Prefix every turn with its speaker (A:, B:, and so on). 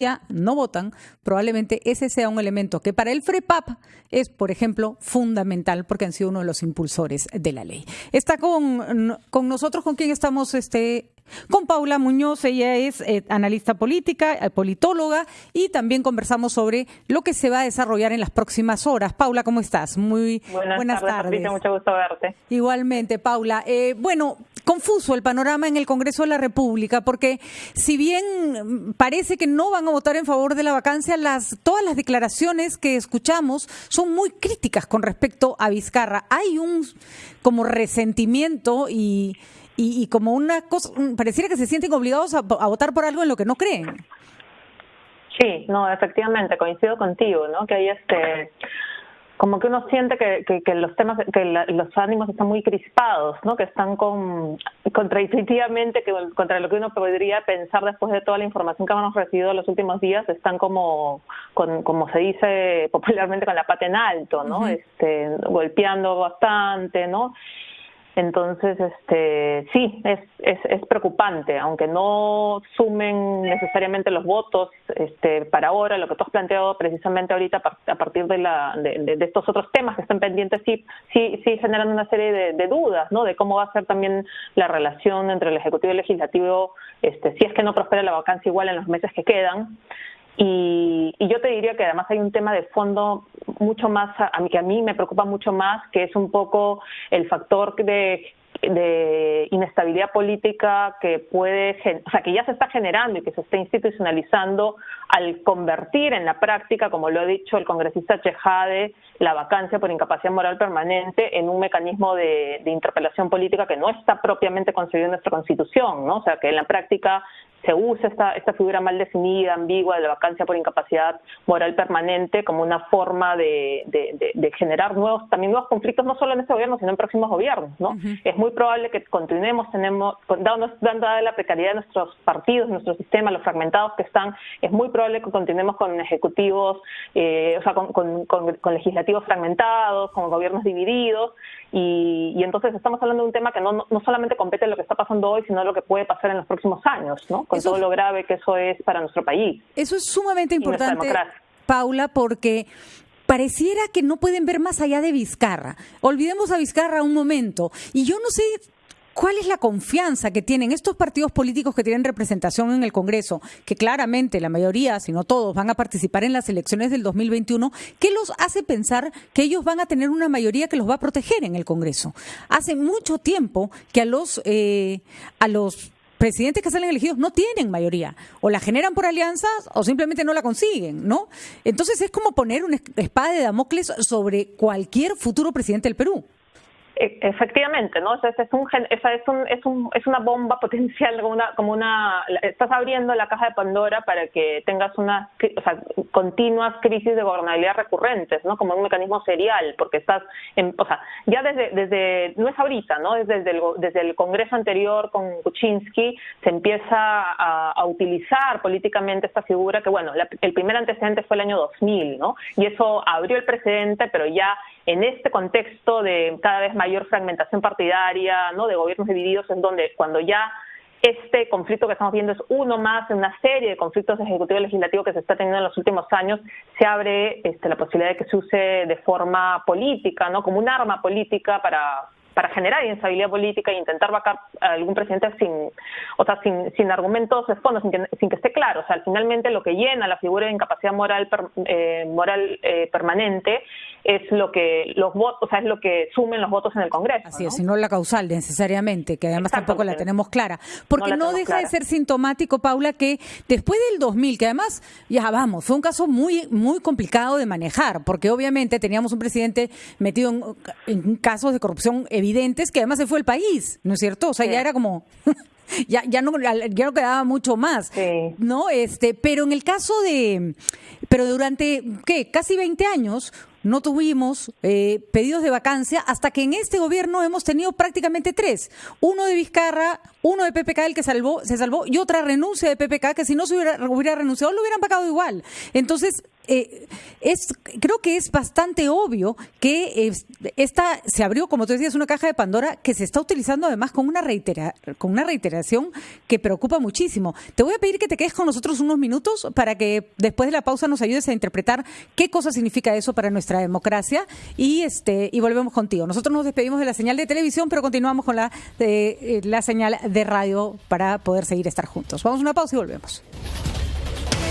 A: ya no votan, probablemente ese sea un elemento que para el FREPAP es, por ejemplo, fundamental porque han sido uno de los impulsores de la ley. Está con nosotros, ¿con quién estamos? Con Paula Muñoz. Ella es analista política, politóloga, y también conversamos sobre lo que se va a desarrollar en las próximas horas. Paula, ¿cómo estás? Muy buenas tardes.
B: Patricia, mucho gusto verte.
A: Igualmente, Paula. Bueno, confuso el panorama en el Congreso de la República, porque si bien parece que no van a votar en favor de la vacancia, todas las declaraciones que escuchamos son muy críticas con respecto a Vizcarra. Hay un como resentimiento y como una cosa, pareciera que se sienten obligados a votar por algo en lo que no creen.
B: Sí, no, efectivamente, coincido contigo, ¿no? Que hay como que uno siente que los temas, los ánimos están muy crispados, ¿no? Que están contraintuitivamente contra lo que uno podría pensar después de toda la información que hemos recibido en los últimos días, están como se dice popularmente, con la pata en alto, ¿no? Golpeando bastante, ¿no? Entonces, sí, es preocupante, aunque no sumen necesariamente los votos para ahora, lo que tú has planteado precisamente ahorita a partir de estos otros temas que están pendientes, sí generan una serie de dudas, ¿no? De cómo va a ser también la relación entre el Ejecutivo y el Legislativo, si es que no prospera la vacancia igual en los meses que quedan. Y yo te diría que además hay un tema de fondo mucho más, que a mí me preocupa mucho más, que es un poco el factor de inestabilidad política que que ya se está generando y que se está institucionalizando al convertir en la práctica, como lo ha dicho el congresista Chejade, la vacancia por incapacidad moral permanente en un mecanismo de interpelación política que no está propiamente concebido en nuestra Constitución, ¿no? O sea, que en la práctica se usa esta figura mal definida, ambigua, de la vacancia por incapacidad moral permanente como una forma de generar nuevos conflictos, no solo en este gobierno, sino en próximos gobiernos, ¿no? Uh-huh. Es muy probable que continuemos, dada la precariedad de nuestros partidos, nuestro sistema, los fragmentados que están, es muy probable que continuemos con ejecutivos, con legislativos fragmentados, con gobiernos divididos, y entonces estamos hablando de un tema que no solamente compete en lo que está pasando hoy, sino lo que puede pasar en los próximos años, ¿no? Con todo lo grave que eso es para nuestro país.
A: Eso es sumamente importante, Paula, porque pareciera que no pueden ver más allá de Vizcarra. Olvidemos a Vizcarra un momento. Y yo no sé cuál es la confianza que tienen estos partidos políticos que tienen representación en el Congreso, que claramente la mayoría, si no todos, van a participar en las elecciones del 2021, ¿qué los hace pensar que ellos van a tener una mayoría que los va a proteger en el Congreso? Hace mucho tiempo que a los presidentes que salen elegidos no tienen mayoría, o la generan por alianzas o simplemente no la consiguen, ¿no? Entonces es como poner una espada de Damocles sobre cualquier futuro presidente del Perú.
B: Efectivamente, ¿no? Es una bomba potencial, estás abriendo la caja de Pandora para que tengas continuas crisis de gobernabilidad recurrentes, ¿no? Como un mecanismo serial, porque ya desde no es ahorita, ¿no? Desde el Congreso anterior con Kuczynski se empieza a utilizar políticamente esta figura que, bueno, el primer antecedente fue el año 2000, ¿no? Y eso abrió el precedente, pero ya en este contexto de cada vez mayor fragmentación partidaria, ¿no? De gobiernos divididos, es donde cuando ya este conflicto que estamos viendo es uno más en una serie de conflictos ejecutivo y legislativo que se está teniendo en los últimos años, se abre la posibilidad de que se use de forma política, ¿no? Como un arma política para generar inestabilidad política e intentar vacar a algún presidente sin argumentos de fondo, sin que esté claro. O sea, finalmente lo que llena la figura de incapacidad moral permanente es lo que los votos, es lo que sumen los votos en el Congreso.
A: Así es, y no la causal necesariamente, que además tampoco la tenemos clara. Porque no deja de ser sintomático, Paula, que después del 2000, que además, fue un caso muy, muy complicado de manejar, porque obviamente teníamos un presidente metido en casos de corrupción evidentes, que además se fue el país, ¿no es cierto? O sea, sí. Ya era como... Ya no quedaba mucho más, sí. ¿No? Pero en el caso pero durante, casi 20 años no tuvimos pedidos de vacancia, hasta que en este gobierno hemos tenido prácticamente 3. Uno de Vizcarra, uno de PPK, el que se salvó, y otra renuncia de PPK, que si no se hubiera renunciado, lo hubieran pagado igual. Entonces, creo que es bastante obvio que esta se abrió, como tú decías, una caja de Pandora que se está utilizando además con una reiteración que preocupa muchísimo. Te voy a pedir que te quedes con nosotros unos minutos para que después de la pausa nos ayudes a interpretar qué cosa significa eso para nuestra democracia y volvemos contigo. Nosotros nos despedimos de la señal de televisión, pero continuamos con la señal de radio para poder seguir estar juntos. Vamos a una pausa y volvemos.